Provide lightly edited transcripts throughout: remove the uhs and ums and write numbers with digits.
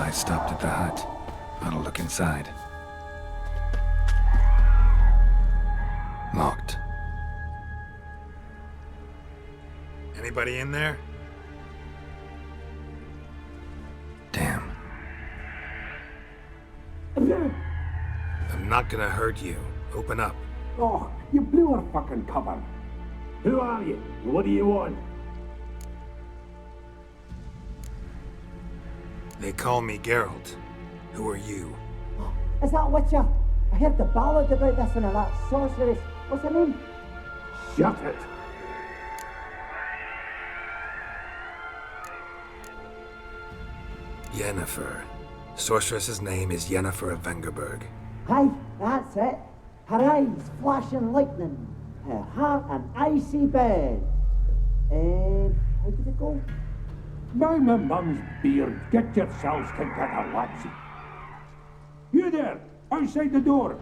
I stopped at the hut. I'll look inside. Locked. Anybody in there? Damn. I'm not gonna hurt you. Open up. Oh, you blew our fucking cover. Who are you? What do you want? They call me Geralt. Who are you? Is that Witcher? I heard the ballad about this and that sorceress. What's her name? Shut it. Yennefer. Sorceress's name is Yennefer of Vengerberg. Aye, that's it. Her eyes flashing lightning. Her heart an icy bed. How did it go? Mind my mum's beard. Get yourselves together, lads. You there, outside the door.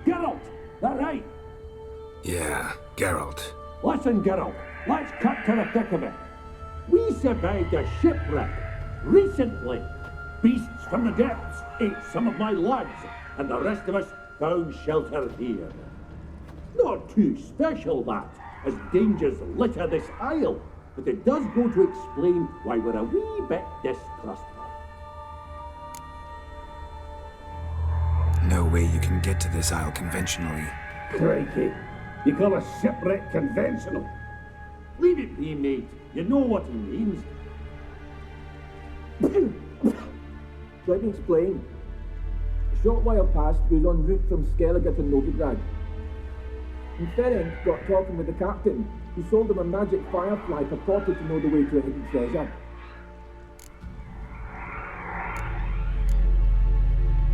Geralt, that right? Yeah, Geralt. Listen, Geralt, let's cut to the thick of it. We survived a shipwreck recently. Beasts from the depths ate some of my lads, and the rest of us found shelter here. Not too special, that, as dangers litter this isle, but it does go to explain why we're a wee bit distrustful. No way you can get to this isle conventionally. Crikey, you call a shipwreck conventional? Leave it be, mate. You know what he means. Let me explain. A short while past, we was en route from Skellige to Novigrad. And Ferenc got talking with the captain, who sold him a magic firefly purported to know the way to a hidden treasure.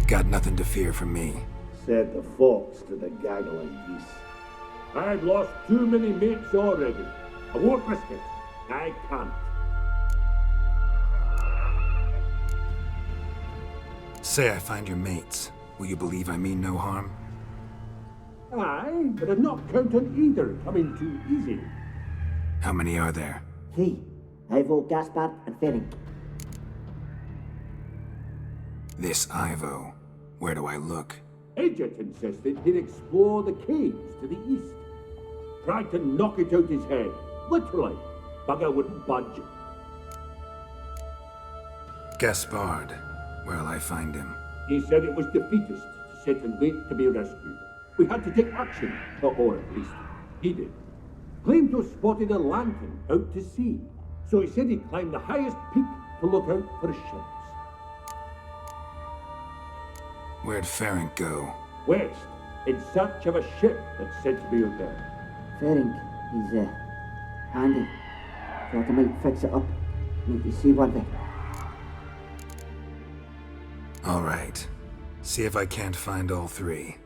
Got nothing to fear from me. Said the fox to the gaggling geese. I've lost too many mates already. I won't risk it. I can't. Say I find your mates. Will you believe I mean no harm? Aye, but I'd not count on either coming too easy. How many are there? 3. Ivo, Gaspard, and Ferenc. This Ivo. Where do I look? Agent insisted he'd explore the caves to the east. Tried to knock it out his head. Literally. Bugger wouldn't budge. Gaspard. Where'll I find him? He said it was defeatist to sit and wait to be rescued. We had to take action, or at least he did. Claimed to have spotted a lantern out to sea, so he said he'd climb the highest peak to look out for ships. Where'd Ferenc go? West, in search of a ship that's said to be out there. Ferenc, he's handy. Thought I might fix it up. Make you see what they. All right. See if I can't find all 3.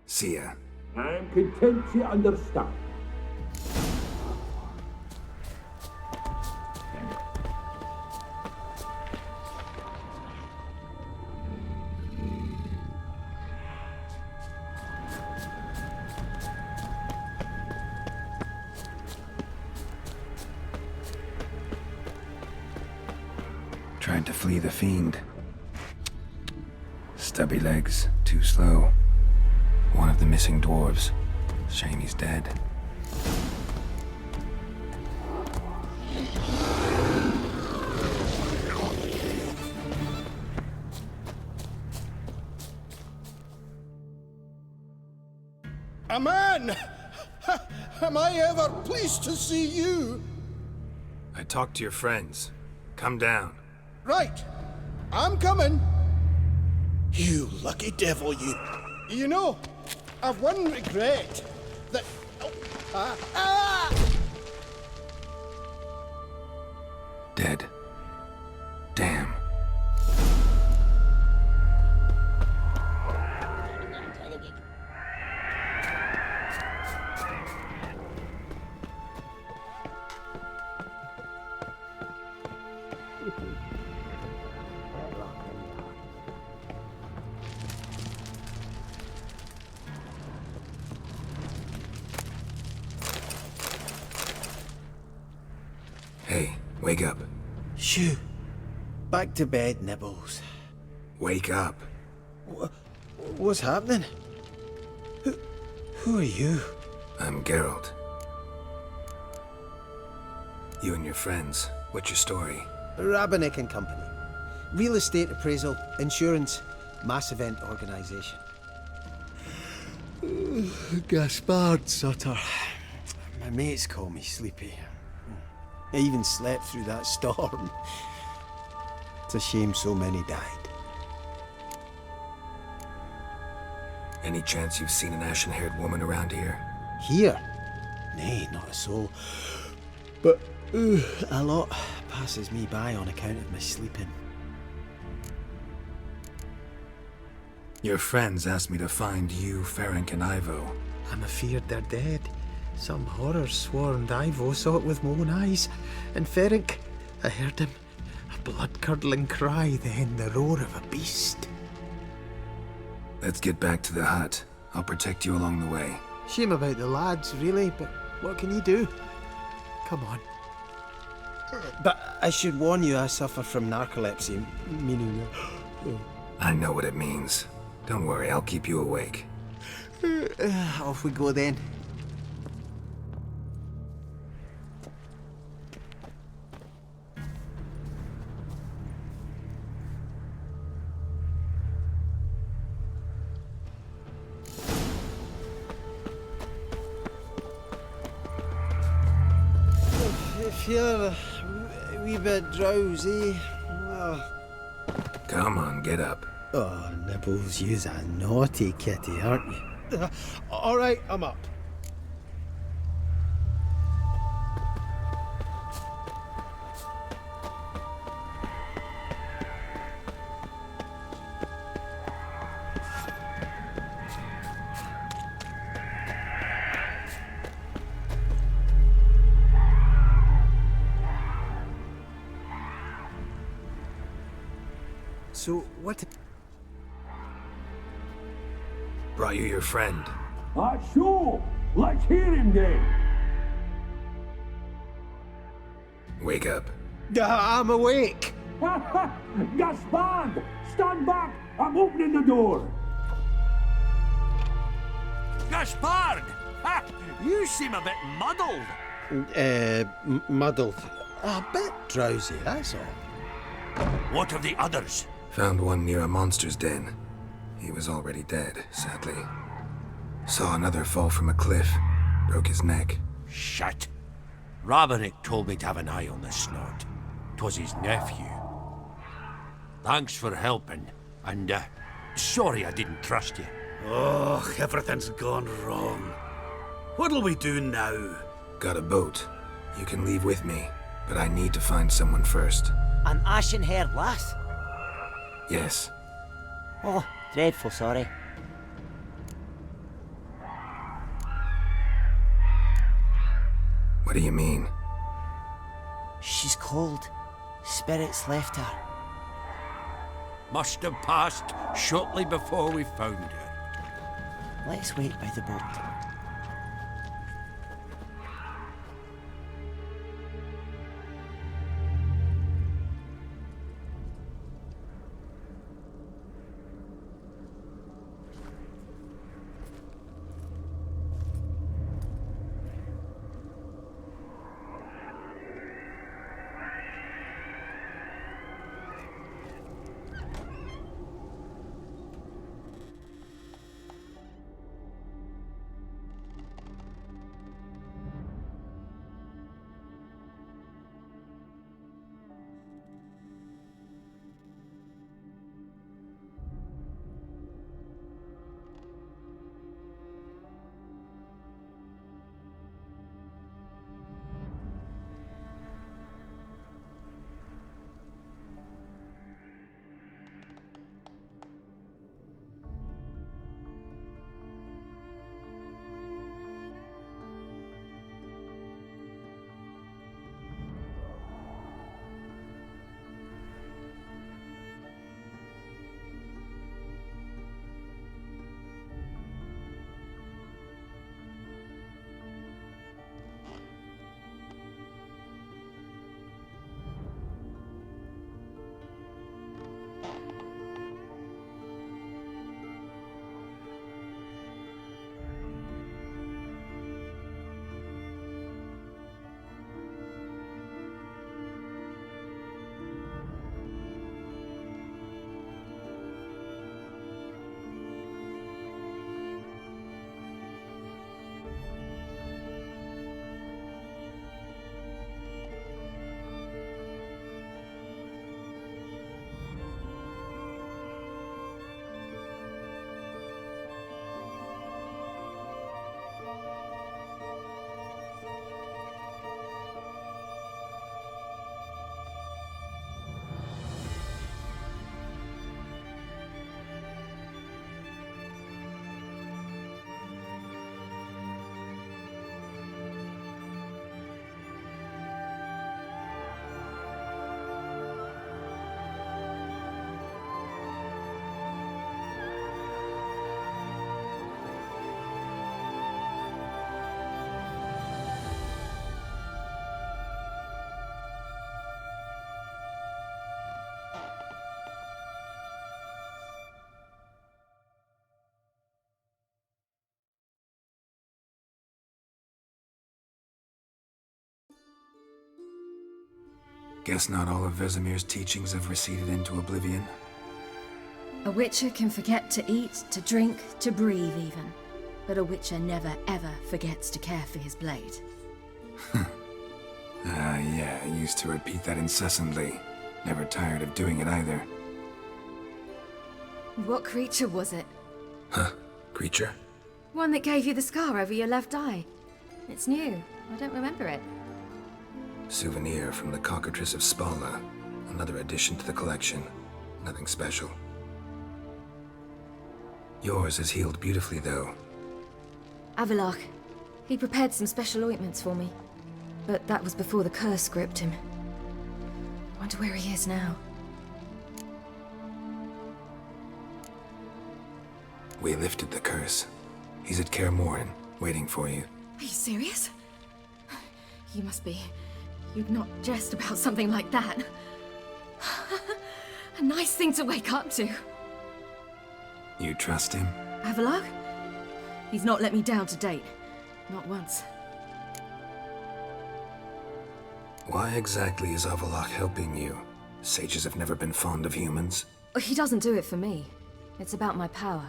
See ya. I'm content you understand. Tried to flee the fiend. Stubby legs, too slow. One of the missing dwarves. Shame he's dead. A man! Am I ever pleased to see you? I talked to your friends. Come down. Right. I'm coming. You lucky devil, you. You know, I've one regret. That... Oh, Dead. Damn. Hey, wake up. Shoo. Back to bed, Nibbles. Wake up. What's happening? Who are you? I'm Geralt. You and your friends, what's your story? Rabenik and Company. Real estate appraisal, insurance, mass event organisation. Gaspard Sutter. My mates call me Sleepy. I even slept through that storm. It's a shame so many died. Any chance you've seen an ashen-haired woman around here? Here? Nay, not a soul. But a lot passes me by on account of my sleeping. Your friends asked me to find you, Ferenc, and Ivo. I'm afeard they're dead. Some horror-sworn Ivo saw it with my own eyes. And Ferenc, I heard him. A blood-curdling cry, then the roar of a beast. Let's get back to the hut. I'll protect you along the way. Shame about the lads, really, but what can you do? Come on. But I should warn you, I suffer from narcolepsy, meaning... I know what it means. Don't worry, I'll keep you awake. Off we go then. I feel a wee bit drowsy. Come on, get up. Oh, Nibbles, you's a naughty kitty, aren't you? All right, I'm up. So, what... Brought you your friend. Sure. Let's hear him then. Wake up. I'm awake. Gaspard! Stand back! I'm opening the door. Gaspard! Ha! You seem a bit muddled. Muddled. A bit drowsy, that's all. What of the others? Found one near a monster's den. He was already dead, sadly. Saw another fall from a cliff. Broke his neck. Shit. Rabenik told me to have an eye on the snot. 'Twas his nephew. Thanks for helping, and sorry I didn't trust you. Oh, everything's gone wrong. What'll we do now? Got a boat. You can leave with me, but I need to find someone first. An ashen-haired lass? Yes. Oh, dreadful sorry. What do you mean? She's cold. Spirits left her. Must have passed shortly before we found her. Let's wait by the boat. Guess not all of Vesemir's teachings have receded into oblivion. A Witcher can forget to eat, to drink, to breathe even. But a Witcher never ever forgets to care for his blade. Yeah, I used to repeat that incessantly. Never tired of doing it either. What creature was it? Huh? Creature? One that gave you the scar over your left eye. It's new. I don't remember it. Souvenir from the Cockatrice of Spala. Another addition to the collection. Nothing special. Yours has healed beautifully, though. Avallac'h. He prepared some special ointments for me. But that was before the curse gripped him. Wonder where he is now. We lifted the curse. He's at Kaer Morhen, waiting for you. Are you serious? You must be. You'd not jest about something like that. A nice thing to wake up to. You trust him? Avallac'h? He's not let me down to date. Not once. Why exactly is Avallac'h helping you? Sages have never been fond of humans. He doesn't do it for me. It's about my power.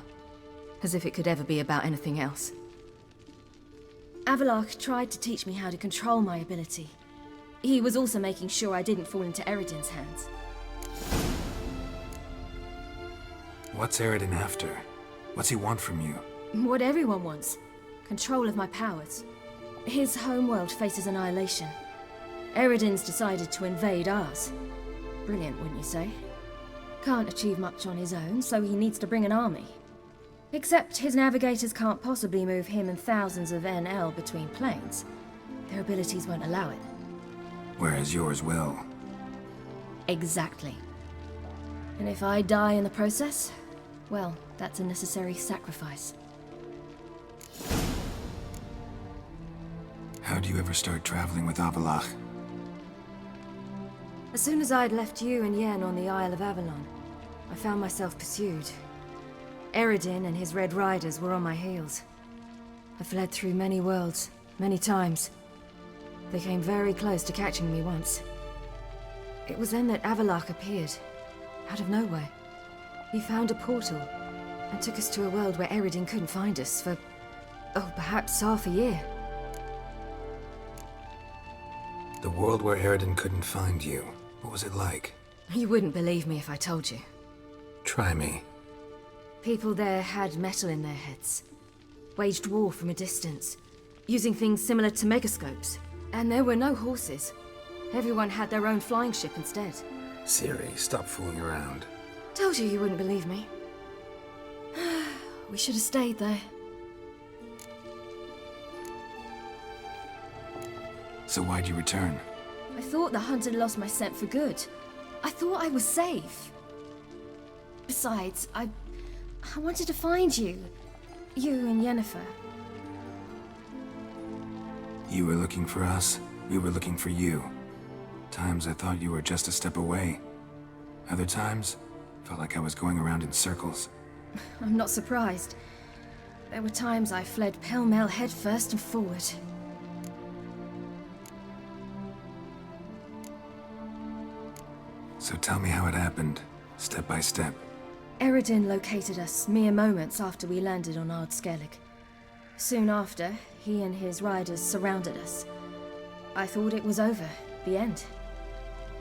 As if it could ever be about anything else. Avallac'h tried to teach me how to control my ability. He was also making sure I didn't fall into Eredin's hands. What's Eredin after? What's he want from you? What everyone wants. Control of my powers. His homeworld faces annihilation. Eredin's decided to invade ours. Brilliant, wouldn't you say? Can't achieve much on his own, so he needs to bring an army. Except his navigators can't possibly move him and thousands of NL between planes. Their abilities won't allow it. Whereas yours will. Exactly. And if I die in the process, well, that's a necessary sacrifice. How do you ever start traveling with Avallac'h? As soon as I'd left you and Yen on the Isle of Avalon, I found myself pursued. Eredin and his Red Riders were on my heels. I fled through many worlds, many times. They came very close to catching me once. It was then that Avallac'h appeared, out of nowhere. He found a portal, and took us to a world where Eredin couldn't find us for, perhaps half a year. The world where Eredin couldn't find you. What was it like? You wouldn't believe me if I told you. Try me. People there had metal in their heads, waged war from a distance, using things similar to megascopes. And there were no horses. Everyone had their own flying ship instead. Ciri, stop fooling around. Told you wouldn't believe me. We should have stayed there. So why'd you return? I thought the hunt had lost my scent for good. I thought I was safe. Besides, I wanted to find you. You and Yennefer. You were looking for us. We were looking for you. Times I thought you were just a step away. Other times, felt like I was going around in circles. I'm not surprised. There were times I fled pell-mell headfirst and forward. So tell me how it happened, step by step. Eredin located us mere moments after we landed on Ard Skellig. Soon after, he and his riders surrounded us. I thought it was over, the end.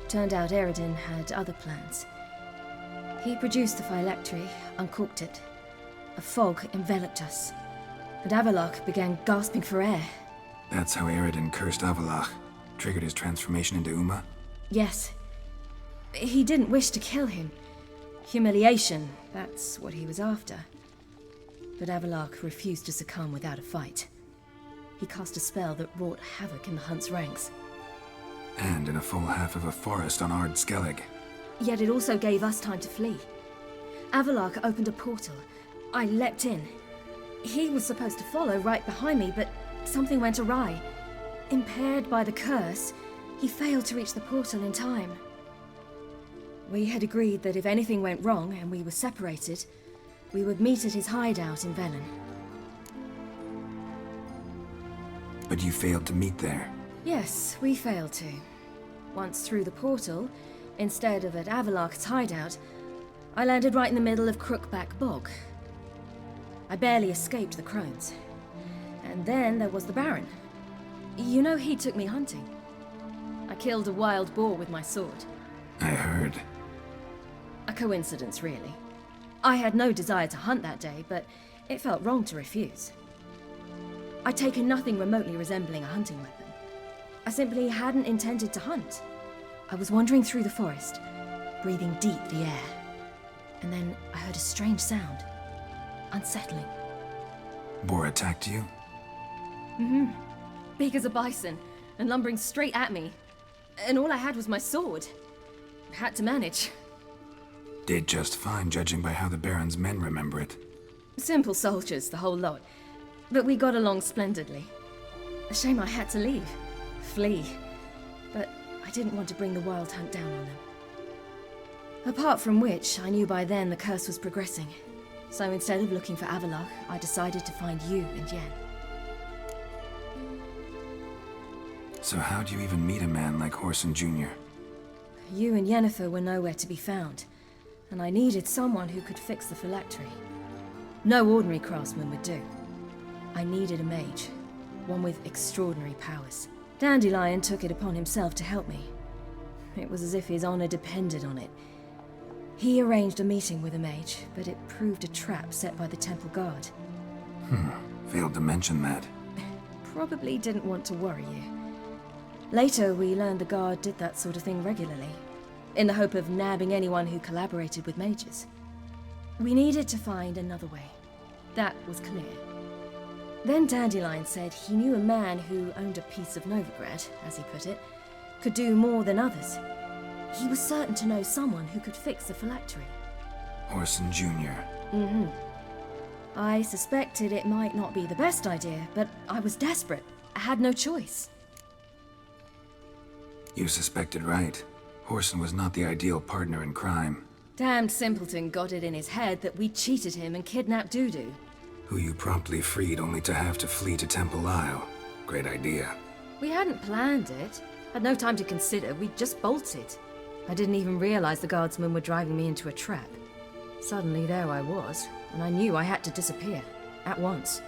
Turned out Eredin had other plans. He produced the phylactery, uncorked it. A fog enveloped us, and Avallac'h began gasping for air. That's how Eredin cursed Avallac'h, triggered his transformation into Uma? Yes. He didn't wish to kill him. Humiliation, that's what he was after. But Avallac'h refused to succumb without a fight. He cast a spell that wrought havoc in the Hunt's ranks. And in a full half of a forest on Ard Skellig. Yet it also gave us time to flee. Avallac'h opened a portal. I leapt in. He was supposed to follow right behind me, but something went awry. Impaired by the curse, he failed to reach the portal in time. We had agreed that if anything went wrong and we were separated, we would meet at his hideout in Velen. But you failed to meet there. Yes, we failed to. Once through the portal, instead of at Avalok's hideout, I landed right in the middle of Crookback Bog. I barely escaped the crones. And then there was the Baron. You know, he took me hunting. I killed a wild boar with my sword. I heard. A coincidence, really. I had no desire to hunt that day, but it felt wrong to refuse. I'd taken nothing remotely resembling a hunting weapon. I simply hadn't intended to hunt. I was wandering through the forest, breathing deep the air. And then I heard a strange sound. Unsettling. Boar attacked you? Big as a bison, and lumbering straight at me. And all I had was my sword. Had to manage. Did just fine, judging by how the Baron's men remember it. Simple soldiers, the whole lot. But we got along splendidly. A shame I had to leave. Flee. But I didn't want to bring the Wild Hunt down on them. Apart from which, I knew by then the curse was progressing. So instead of looking for Avalok, I decided to find you and Yen. So how'd you even meet a man like Whoreson Jr.? You and Yennefer were nowhere to be found, and I needed someone who could fix the phylactery. No ordinary craftsman would do. I needed a mage, one with extraordinary powers. Dandelion took it upon himself to help me. It was as if his honor depended on it. He arranged a meeting with a mage, but it proved a trap set by the temple guard. Failed to mention that. Probably didn't want to worry you. Later, we learned the guard did that sort of thing regularly, in the hope of nabbing anyone who collaborated with mages. We needed to find another way. That was clear. Then Dandelion said he knew a man who owned a piece of Novigrad, as he put it, could do more than others. He was certain to know someone who could fix the phylactery. Whoreson Jr. I suspected it might not be the best idea, but I was desperate. I had no choice. You suspected right. Whoreson was not the ideal partner in crime. Damned simpleton got it in his head that we cheated him and kidnapped Dudu. Who you promptly freed only to have to flee to Temple Isle. Great idea. We hadn't planned it. Had no time to consider. We just bolted. I didn't even realize the guardsmen were driving me into a trap. Suddenly there I was, and I knew I had to disappear. At once.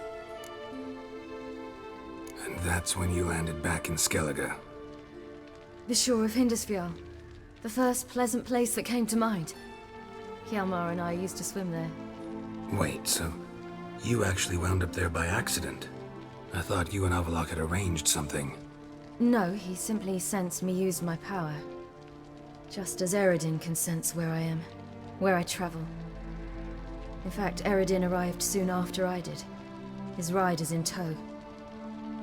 And that's when you landed back in Skellige. The shore of Hindisfjall. The first pleasant place that came to mind. Hjalmar and I used to swim there. Wait, so you actually wound up there by accident? I thought you and Avalok had arranged something. No, he simply sensed me use my power. Just as Eredin can sense where I am, where I travel. In fact, Eredin arrived soon after I did. His riders in tow.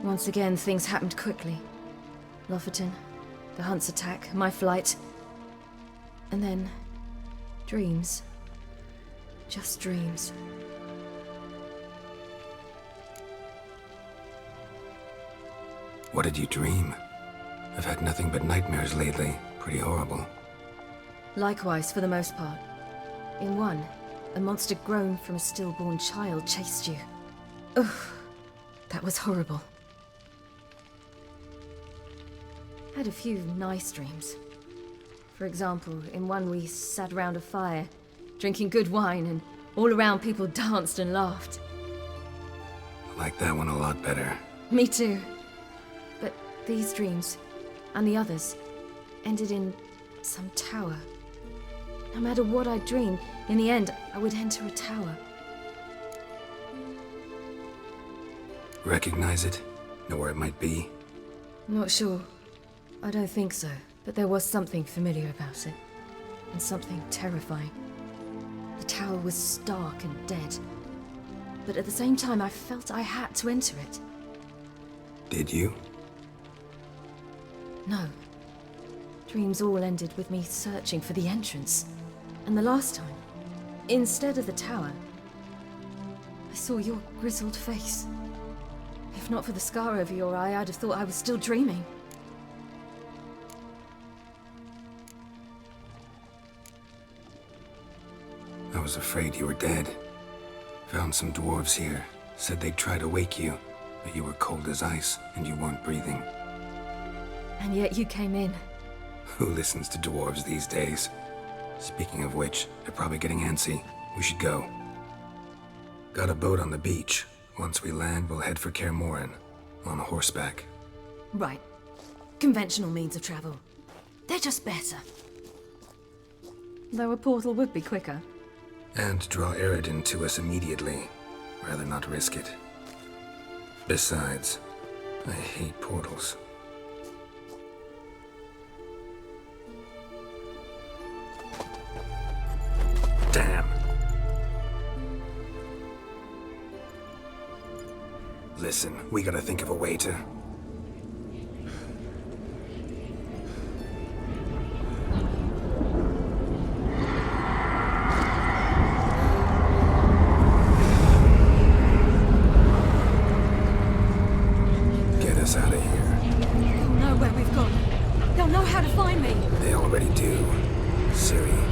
Once again, things happened quickly. Lofoten, the Hunt's attack, my flight. And then, dreams. Just dreams. What did you dream? I've had nothing but nightmares lately. Pretty horrible. Likewise, for the most part. In one, a monster grown from a stillborn child chased you. Ugh, that was horrible. Had a few nice dreams. For example, in one we sat around a fire, drinking good wine, and all around people danced and laughed. I like that one a lot better. Me too. But these dreams, and the others, ended in some tower. No matter what I dreamed, in the end, I would enter a tower. Recognize it? Know where it might be? Not sure. I don't think so, but there was something familiar about it. And something terrifying. The tower was stark and dead. But at the same time, I felt I had to enter it. Did you? No. Dreams all ended with me searching for the entrance. And the last time, instead of the tower, I saw your grizzled face. If not for the scar over your eye, I'd have thought I was still dreaming. I was afraid you were dead. Found some dwarves here. Said they'd try to wake you, but you were cold as ice and you weren't breathing. And yet you came in. Who listens to dwarves these days? Speaking of which, they're probably getting antsy. We should go. Got a boat on the beach. Once we land, we'll head for Kaer Morhen. On horseback. Right. Conventional means of travel. They're just better. Though a portal would be quicker. And draw Eredin to us immediately. Rather not risk it. Besides, I hate portals. Damn. Listen, we gotta think of a way to... get us out of here. They'll know where we've gone. They'll know how to find me. They already do. Ciri,